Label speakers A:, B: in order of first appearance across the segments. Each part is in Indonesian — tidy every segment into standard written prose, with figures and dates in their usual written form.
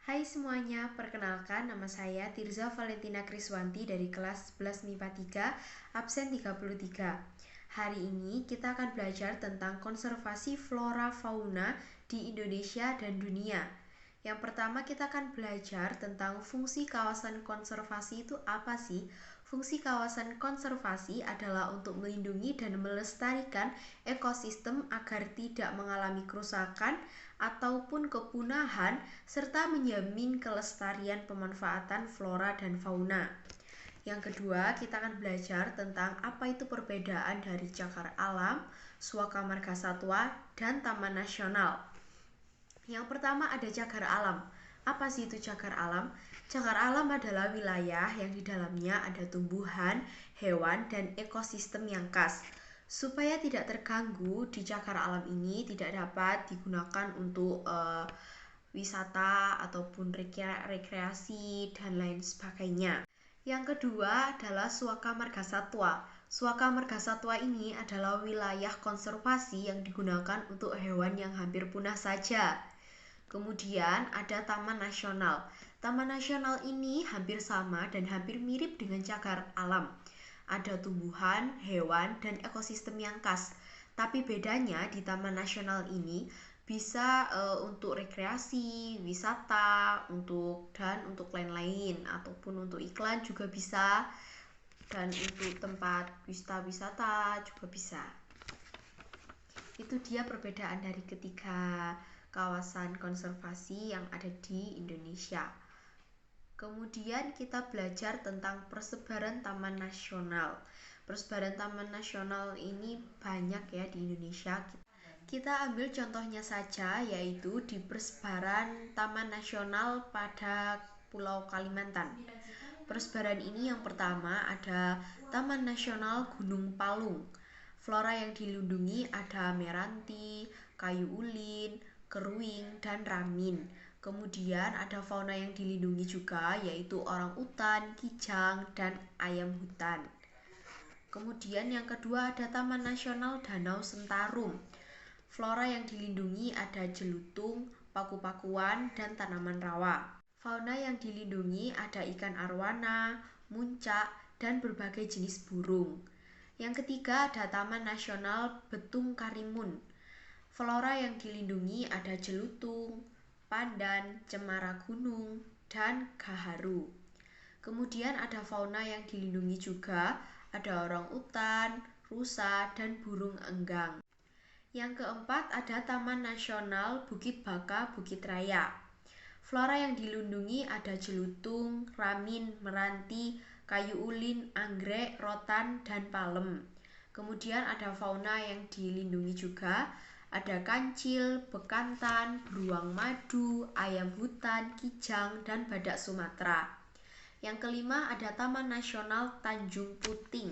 A: Hai semuanya, perkenalkan nama saya Tirza Valentina Kriswanti dari kelas 11 MIPA 3, absen 33. Hari ini kita akan belajar tentang konservasi flora fauna di Indonesia dan dunia. Yang pertama kita akan belajar tentang fungsi kawasan konservasi itu apa sih? Fungsi kawasan konservasi adalah untuk melindungi dan melestarikan ekosistem agar tidak mengalami kerusakan ataupun kepunahan serta menjamin kelestarian pemanfaatan flora dan fauna. Yang kedua, kita akan belajar tentang apa itu perbedaan dari cagar alam, suaka marga satwa, dan taman nasional. Yang pertama ada cagar alam. Apa sih itu cagar alam? Cagar alam adalah wilayah yang di dalamnya ada tumbuhan, hewan, dan ekosistem yang khas. Supaya tidak terganggu, di cagar alam ini tidak dapat digunakan untuk wisata ataupun rekreasi dan lain sebagainya. Yang kedua adalah suaka marga satwa. Suaka marga satwa ini adalah wilayah konservasi yang digunakan untuk hewan yang hampir punah saja. Kemudian ada Taman Nasional. Taman Nasional ini hampir sama dan hampir mirip dengan cagar alam. Ada tumbuhan, hewan, dan ekosistem yang khas. Tapi bedanya di Taman Nasional ini bisa untuk rekreasi, wisata, untuk lain-lain ataupun untuk iklan juga bisa, dan untuk tempat wisata juga bisa. Itu dia perbedaan dari ketiga kawasan konservasi yang ada di Indonesia. Kemudian kita belajar tentang persebaran taman nasional. Persebaran taman nasional ini banyak ya di Indonesia. Kita ambil contohnya saja, yaitu di persebaran taman nasional pada Pulau Kalimantan. Persebaran ini yang pertama ada Taman Nasional Gunung Palung. Flora yang dilindungi ada meranti, kayu ulin, keruing, dan ramin. Kemudian ada fauna yang dilindungi juga, yaitu orangutan, kijang, dan ayam hutan. Kemudian yang kedua ada Taman Nasional Danau Sentarum. Flora yang dilindungi ada jelutung, paku-pakuan, dan tanaman rawa. Fauna yang dilindungi ada ikan arwana, muncak, dan berbagai jenis burung. Yang ketiga ada Taman Nasional Betung Karimun. Flora yang dilindungi ada jelutung, pandan, cemara gunung, dan gaharu. Kemudian ada fauna yang dilindungi juga, ada orangutan, rusa, dan burung enggang. Yang keempat ada Taman Nasional Bukit Baka Bukit Raya. Flora yang dilindungi ada jelutung, ramin, meranti, kayu ulin, anggrek, rotan, dan palem. Kemudian ada fauna yang dilindungi juga, ada kancil, bekantan, beruang madu, ayam hutan, kijang, dan badak Sumatera. Yang kelima ada Taman Nasional Tanjung Puting.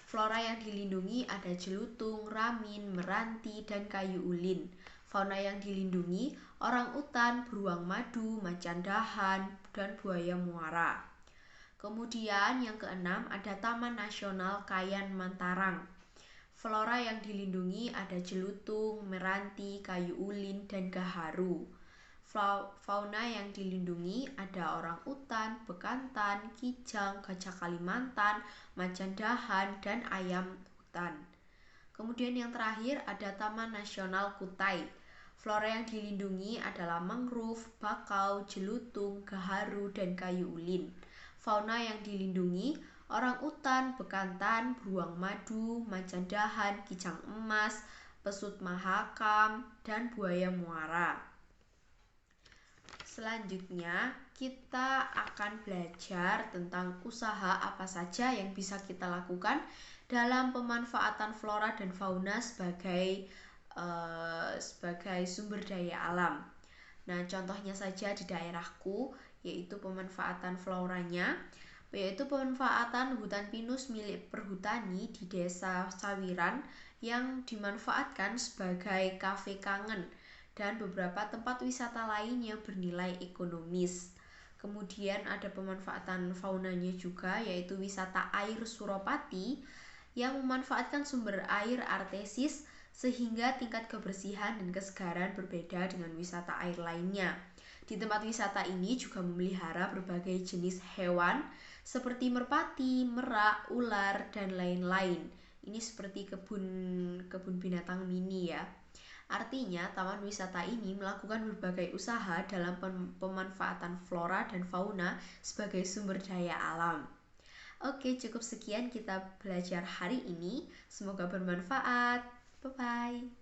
A: Flora yang dilindungi ada jelutung, ramin, meranti, dan kayu ulin. Fauna yang dilindungi orangutan, beruang madu, macan dahan, dan buaya muara. Kemudian yang keenam ada Taman Nasional Kayan Mantarang. Flora yang dilindungi ada jelutung, meranti, kayu ulin, dan gaharu. Fauna yang dilindungi ada orangutan, bekantan, kijang, gajah Kalimantan, macan dahan, dan ayam hutan. Kemudian yang terakhir ada Taman Nasional Kutai. Flora yang dilindungi adalah mangrove, bakau, jelutung, gaharu, dan kayu ulin. Fauna yang dilindungi orangutan, bekantan, beruang madu, macan dahan, kijang emas, pesut mahakam, dan buaya muara. Selanjutnya kita akan belajar tentang usaha apa saja yang bisa kita lakukan dalam pemanfaatan flora dan fauna sebagai sumber daya alam. Nah, contohnya saja di daerahku yaitu pemanfaatan floranya, yaitu pemanfaatan hutan pinus milik perhutani di Desa Sawiran yang dimanfaatkan sebagai kafe kangen dan beberapa tempat wisata lain yang bernilai ekonomis. Kemudian ada pemanfaatan faunanya juga, yaitu wisata air Suropati yang memanfaatkan sumber air artesis sehingga tingkat kebersihan dan kesegaran berbeda dengan wisata air lainnya. Di tempat wisata ini juga memelihara berbagai jenis hewan seperti merpati, merak, ular, dan lain-lain. Ini seperti kebun binatang mini ya. Artinya, taman wisata ini melakukan berbagai usaha dalam pemanfaatan flora dan fauna sebagai sumber daya alam. Oke, cukup sekian kita belajar hari ini. Semoga bermanfaat. Bye-bye.